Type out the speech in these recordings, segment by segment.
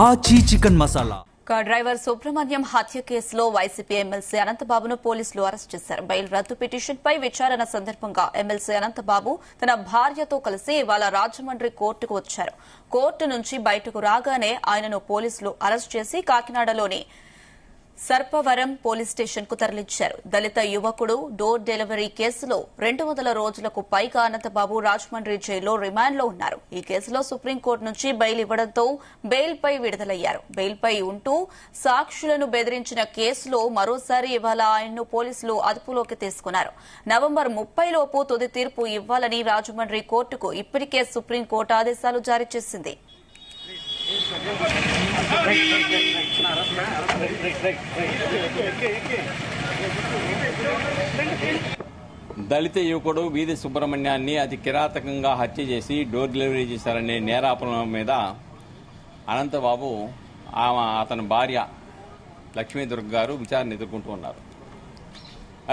ఆచి chicken masala. Driver Subrahmanyam హత్య కేసులో వైసీపీ ఎమ్మెల్సీ అనంతబాబును పోలీసులు అరెస్ట్ చేశారు. బెయిల్ రద్దు పిటిషన్పై విచారణ సందర్భంగా ఎమ్మెల్సీ అనంతబాబు తన భార్యతో కలిసి ఇవాళ రాజమండ్రి కోర్టుకు వచ్చారు. కోర్టు నుంచి బయటకు రాగానే ఆయనను పోలీసులు అరెస్ట్ చేసి కాకినాడలోని సర్పవరం పోలీస్ స్టేషన్ కు తరలించారు. దళిత యువకుడు డోర్ డెలివరీ కేసులో 200 రోజులకు పైగా అనంతబాబు రాజమండ్రి జైల్లో రిమాండ్లో ఉన్నారు. ఈ కేసులో సుప్రీంకోర్టు నుంచి బెయిల్ ఇవ్వడంతో బెయిల్పై విడుదలయ్యారు. బెయిల్పై ఉంటూ సాక్షులను బెదిరించిన కేసులో మరోసారి ఇవాళ ఆయన్ను పోలీసులు అదుపులోకి తీసుకున్నారు. నవంబర్ 30 లోపు తుది తీర్పు ఇవ్వాలని రాజమండ్రి కోర్టుకు ఇప్పటికే సుప్రీంకోర్టు ఆదేశాలు జారీ చేసింది. దళిత యువకుడు వీధి సుబ్రహ్మణ్యాన్ని అతి కిరాతకంగా హత్య చేసి డోర్ డెలివరీ చేశారనే నేరాపణం మీద అనంతబాబు అతని భార్య లక్ష్మీదుర్గ గారు విచారణ ఎదుర్కొంటూ ఉన్నారు.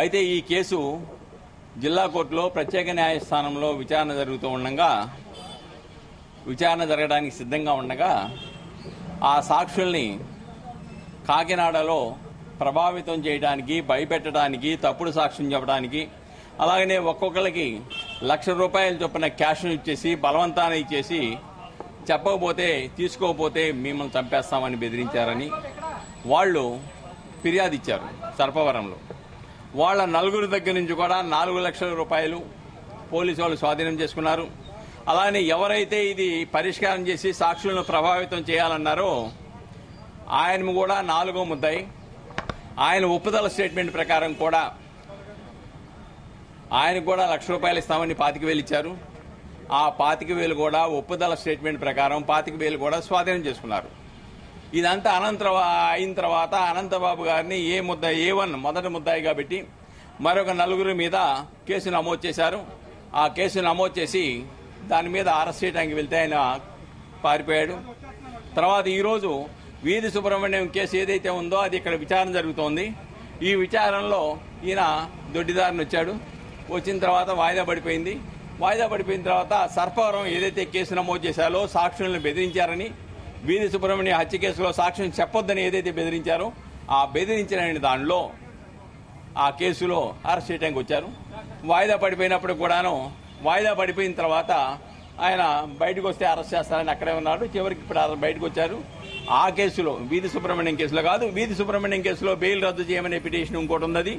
అయితే ఈ కేసు జిల్లా కోర్టులో ప్రత్యేక న్యాయస్థానంలో విచారణ జరగడానికి సిద్ధంగా ఉండగా ఆ సాక్షుల్ని కాకినాడలో ప్రభావితం చేయడానికి, భయపెట్టడానికి, తప్పుడు సాక్ష్యం చెప్పడానికి, అలాగనే ఒక్కొక్కరికి ₹1,00,000 చొప్పున క్యాష్ను ఇచ్చేసి బలవంతాన్ని ఇచ్చేసి చెప్పకపోతే తీసుకోకపోతే మిమ్మల్ని చంపేస్తామని బెదిరించారని వాళ్ళు ఫిర్యాదు ఇచ్చారు. సర్పవరంలో వాళ్ళ నలుగురు దగ్గర నుంచి కూడా ₹4,00,000 పోలీసు వాళ్ళు స్వాధీనం చేసుకున్నారు. అలానే ఎవరైతే ఇది పరిష్కారం చేసి సాక్షులను ప్రభావితం చేయాలన్నారో ఆయన కూడా 4వ ముద్దాయి. ఆయన ఒప్పుదల స్టేట్మెంట్ ప్రకారం కూడా ఆయనకు కూడా ₹1,00,000 ఇస్తామని 25,000 ఇచ్చారు. ఆ 25,000 కూడా ఒప్పుదల స్టేట్మెంట్ ప్రకారం 25,000 కూడా స్వాధీనం చేసుకున్నారు. ఇదంతా అయిన తర్వాత అనంతబాబు గారిని A1 మొదటి ముద్దాయిగా పెట్టి మరొక 4 మీద కేసు నమోదు చేశారు. ఆ కేసు నమోదు చేసి దాని మీద అరెస్ట్ చేయడానికి వెళ్తే ఆయన పారిపోయాడు. తర్వాత ఈరోజు వీధి సుబ్రహ్మణ్యం కేసు ఏదైతే ఉందో అది ఇక్కడ విచారణ జరుగుతోంది. ఈ విచారణలో ఈయన దొడ్డిదారిని వచ్చాడు. వచ్చిన తర్వాత వాయిదా పడిపోయింది. వాయిదా పడిపోయిన తర్వాత సర్పవరం ఏదైతే కేసు నమోదు చేశారో సాక్షులను బెదిరించారని, వీధి సుబ్రహ్మణ్యం హత్య కేసులో సాక్ష్యం చెప్పొద్దని ఏదైతే బెదిరించారో ఆ బెదిరించిన దానిలో ఆ కేసులో అరెస్ట్ చేయడానికి వచ్చారు. వాయిదా పడిపోయినప్పుడు కూడాను వాయిదా పడిపోయిన తర్వాత ఆయన బయటకు వస్తే అరెస్ట్ చేస్తారని అక్కడే ఉన్నాడు. చివరికి ఇప్పుడు బయటకు వచ్చారు. ఆ కేసులో వీధి సుబ్రహ్మణ్యం కేసులో కాదు, వీధి సుబ్రహ్మణ్యం కేసులో బెయిల్ రద్దు చేయమనే పిటిషన్ ఇంకోటి ఉన్నది.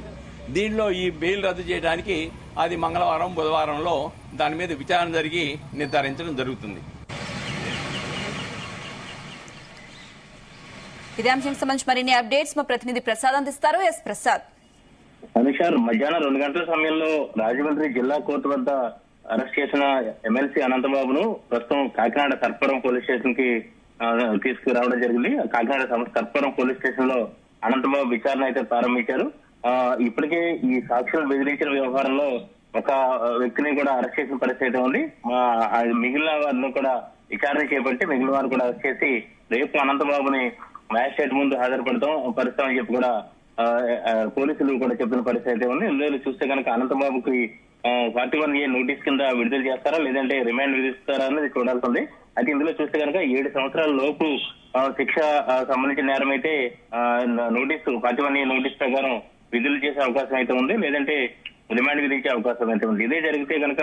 దీనిలో ఈ బెయిల్ రద్దు చేయడానికి అది మంగళవారం, బుధవారంలో దాని మీద విచారణ జరిగి నిర్ధారించడం జరుగుతుంది. ఇదే అంశం సంబంధించి మరిన్ని అప్డేట్స్ మా ప్రతినిధి ప్రసాద్ అందిస్తారు. ఎస్ ప్రసాద్. అనుషార్, మధ్యాహ్నం 2 గంటల సమయంలో రాజమండ్రి జిల్లా కోర్టు వద్ద అరెస్ట్ చేసిన ఎమ్మెల్సీ అనంతబాబును ప్రస్తుతం కాకినాడ సర్పవరం పోలీస్ స్టేషన్ కి తీసుకురావడం జరిగింది. కాకినాడ సర్పవరం పోలీస్ స్టేషన్ లో అనంతబాబు విచారణ అయితే ప్రారంభించారు. ఇప్పటికే ఈ సాక్షులను బెదిరించిన వ్యవహారంలో ఒక వ్యక్తిని కూడా అరెస్ట్ చేసిన పరిస్థితి ఉంది. మిగిలిన వారిని కూడా విచారణ చేపట్టి మిగిలిన వారు కూడా అరెస్ట్ చేసి రేపు అనంతబాబుని మ్యాజిస్ట్రేట్ ముందు హాజరుపరుస్తామని చెప్పి కూడా పోలీసులు కూడా చెప్పిన పరిస్థితి ఉంది. ఇందులో చూస్తే కనుక అనంతబాబుకి 41A నోటీస్ కింద విడుదల చేస్తారా లేదంటే రిమాండ్ విధిస్తారా అనేది చూడాల్సి ఉంది. అయితే ఇందులో చూస్తే కనుక 7 సంవత్సరాల లోపు శిక్ష సంబంధించిన నేరం అయితే నోటీసు 41A నోటీస్ ప్రకారం విడుదల చేసే అవకాశం అయితే ఉంది, లేదంటే రిమాండ్ విధించే అవకాశం అయితే ఉంది. ఇదే జరిగితే కనుక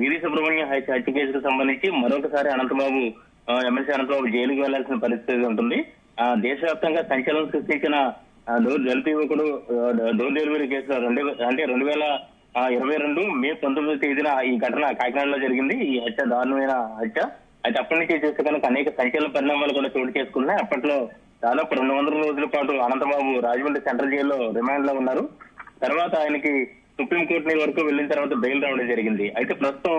వీధి సుబ్రహ్మణ్యం హత్య కేసుకు సంబంధించి మరొకసారి ఎమ్మెల్సీ అనంతబాబు జైలుకు వెళ్లాల్సిన పరిస్థితి ఉంటుంది. దేశవ్యాప్తంగా సంచలనం సృష్టించిన దళిత యువకుడు డోర్ డెలివరీ కేసులో 2022 మే 19వ తేదీన ఈ ఘటన కాకినాడలో జరిగింది. ఈ హత్య దారుణమైన హత్య. అయితే అప్పటి నుంచి చూస్తే కనుక అనేక సంచలన పరిణామాలు కూడా చోటు చేసుకున్నాయి. అప్పట్లో దాదాపు 200 రోజుల పాటు అనంతబాబు రాజమండ్రి సెంట్రల్ జైల్లో రిమాండ్ లో ఉన్నారు. తర్వాత ఆయనకి సుప్రీంకోర్టు వరకు వెళ్లిన తర్వాత బెయిల్ రావడం జరిగింది. అయితే ప్రస్తుతం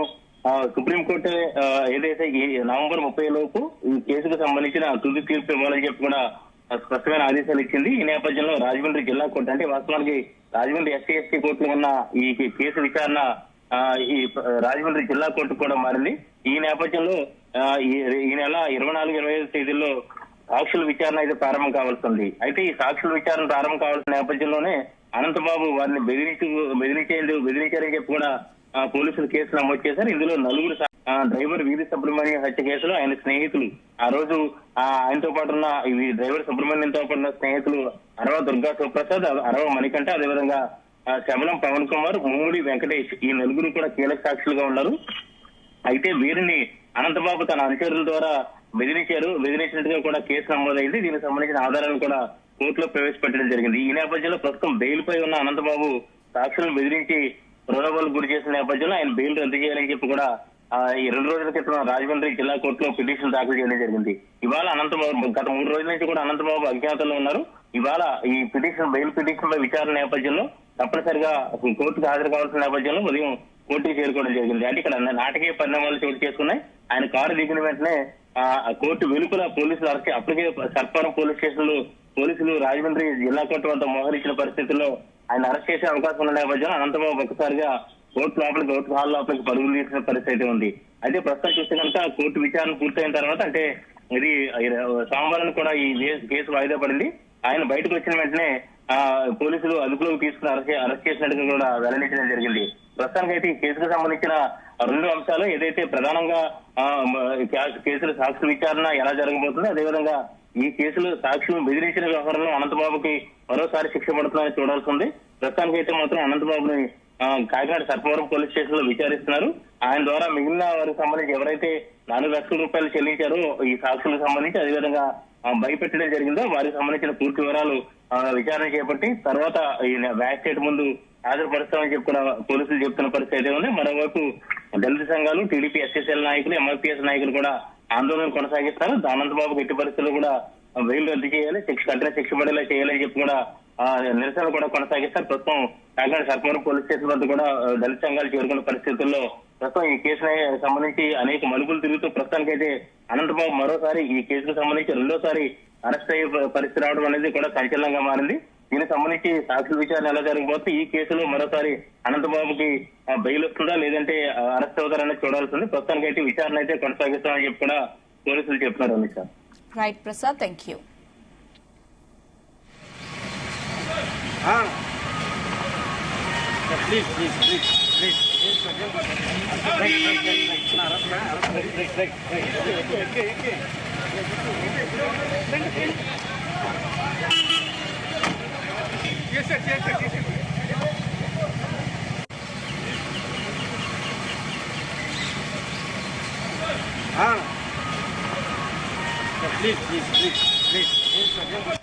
సుప్రీంకోర్టు ఏదైతే నవంబర్ 30 లోపు ఈ కేసుకు సంబంధించిన తుది తీర్పు ఇవ్వాలని చెప్పి కూడా స్పష్టమైన ఆదేశాలు ఇచ్చింది. ఈ నేపథ్యంలో రాజమండ్రి జిల్లా కోర్టు, అంటే వాస్తవానికి రాజమండ్రి SC కోర్టులో ఉన్న ఈ కేసు విచారణ ఈ రాజమండ్రి జిల్లా కోర్టు కూడా మారింది. ఈ నేపథ్యంలో ఈ నెల 24-25 తేదీల్లో సాక్షుల విచారణ అయితే ప్రారంభం కావాల్సింది. అయితే ఈ సాక్షుల విచారణ ప్రారంభం కావాల్సిన నేపథ్యంలోనే అనంతబాబు వారిని బెదిరించారని చెప్పి కూడా పోలీసులు కేసు నమోదు చేశారు. ఇందులో డ్రైవర్ వీధి సుబ్రహ్మణ్యం హత్య కేసులో ఆయన స్నేహితులు ఆ రోజు ఆయనతో పాటు ఉన్న ఇది డ్రైవర్ సుబ్రహ్మణ్యంతో పాటు ఉన్న స్నేహితులు అరవ దుర్గా శివప్రసాద్, అరవ మణికంఠ, అదేవిధంగా శబలం పవన్ కుమార్, ముమ్ముడి వెంకటేష్ ఈ నలుగురు కూడా కీలక సాక్షులుగా ఉన్నారు. అయితే వీరిని అనంతబాబు తన అనుచరుల ద్వారా బెదిరించినట్టుగా కూడా కేసు నమోదైంది. దీనికి సంబంధించిన ఆధారాలు కూడా కోర్టులో ప్రవేశపెట్టడం జరిగింది. ఈ నేపథ్యంలో ప్రస్తుతం బెయిల్ పై ఉన్న అనంతబాబు సాక్షులను బెదిరించి ప్రలోభాలకు గురి చేసిన నేపథ్యంలో ఆయన బెయిల్ రద్దు చేయాలని చెప్పి కూడా ఈ 2 రోజుల క్రితం రాజమండ్రి జిల్లా కోర్టులో పిటిషన్ దాఖలు చేయడం జరిగింది. ఇవాళ అనంతబాబు గత 3 రోజుల నుంచి కూడా అనంతబాబు అజ్ఞాతంలో ఉన్నారు. ఇవాళ ఈ బెయిల్ పిటిషన్ పై విచారణ నేపథ్యంలో తప్పనిసరిగా కోర్టుకు హాజరు కావాల్సిన నేపథ్యంలో ఉదయం కోర్టుకు చేరుకోవడం జరిగింది. అంటే ఇక్కడ నాటకీయ పరిణామాలు చోటు చేసుకున్నాయి. ఆయన కారు దిగిన వెంటనే కోర్టు వెలుపల పోలీసులు అరెస్ట్, అప్పటికే సర్పారం పోలీస్ స్టేషన్ లో పోలీసులు రాజమండ్రి జిల్లా కోర్టు వద్ద మోహరించిన పరిస్థితుల్లో ఆయన అరెస్ట్ చేసే అవకాశం ఉన్న నేపథ్యంలో అనంతబాబు ఒక్కసారిగా కోర్టు హాల్ లోపలికి పరుగులు తీసిన పరిస్థితి ఉంది. అయితే ప్రస్తుతం చూస్తే కనుక కోర్టు విచారణ పూర్తయిన తర్వాత, అంటే ఇది సోమవారం కూడా ఈ కేసు వాయిదా పడింది. ఆయన బయటకు వచ్చిన వెంటనే పోలీసులు అదుపులోకి తీసుకుని అరెస్ట్ చేసినట్టుగా కూడా వెల్లడించడం జరిగింది. ప్రస్తుతానికి అయితే ఈ కేసుకు సంబంధించిన 2 అంశాలు ఏదైతే ప్రధానంగా కేసుల సాక్షి విచారణ ఎలా జరగబోతుందో, అదేవిధంగా ఈ కేసులో సాక్షులను బెదిరించిన వ్యవహారంలో అనంతబాబుకి మరోసారి శిక్ష పడుతుందని చూడాల్సి ఉంది. ప్రస్తుతానికి అయితే మాత్రం అనంతబాబుని కాకినాడ సర్పవరం పోలీస్ స్టేషన్ లో విచారిస్తున్నారు. ఆయన ద్వారా మిగిలిన వారికి సంబంధించి ఎవరైతే 4 లక్షల రూపాయలు చెల్లించారో ఈ సాక్షులకు సంబంధించి, అదేవిధంగా భయపెట్టడం జరిగిందో వారికి సంబంధించిన పూర్తి వివరాలు విచారణ చేపట్టి తర్వాత ఈ మ్యాజిస్ట్రేట్ ముందు హాజరుపరుస్తామని చెప్పి కూడా పోలీసులు చెప్తున్న పరిస్థితి అయితే ఉంది. మరోవైపు దళిత సంఘాలు, టీడీపీ ఎస్ఎస్ఎల్ నాయకులు, ఎంఆర్పీఎస్ నాయకులు కూడా ఆందోళన కొనసాగిస్తారు. అనంతబాబుకు ఎట్టి పరిస్థితుల్లో కూడా బెయిల్ రద్దు చేయాలి, కఠిన శిక్ష పడేలా చేయాలని చెప్పి కూడా నిరసన కూడా కొనసాగిస్తారు. ప్రస్తుతం కాకినాడ సర్పవరం పోలీస్ స్టేషన్ వద్ద కూడా దళిత సంఘాలు చేరుకున్న పరిస్థితుల్లో ప్రస్తుతం ఈ కేసుకు సంబంధించి అనేక మలుపులు తిరుగుతూ ప్రస్తుతానికైతే అనంతబాబు మరోసారి ఈ కేసుకు సంబంధించి 2వ అరెస్ట్ అయ్యే పరిస్థితి రావడం అనేది కూడా సంచలనంగా మారింది. దీనికి సంబంధించి సాక్షుల విచారణ ఎలా జరగబోతుంది, ఈ కేసులో మరోసారి అనంతబాబుకి బెయిల్ వస్తుందా లేదంటే అరెస్ట్ అవుతారనేది చూడాల్సింది. ప్రస్తుతానికైతే విచారణ అయితే కొనసాగిస్తామని చెప్పి కూడా పోలీసులు చెప్తున్నారు. Amit right Prasad, thank you. Please.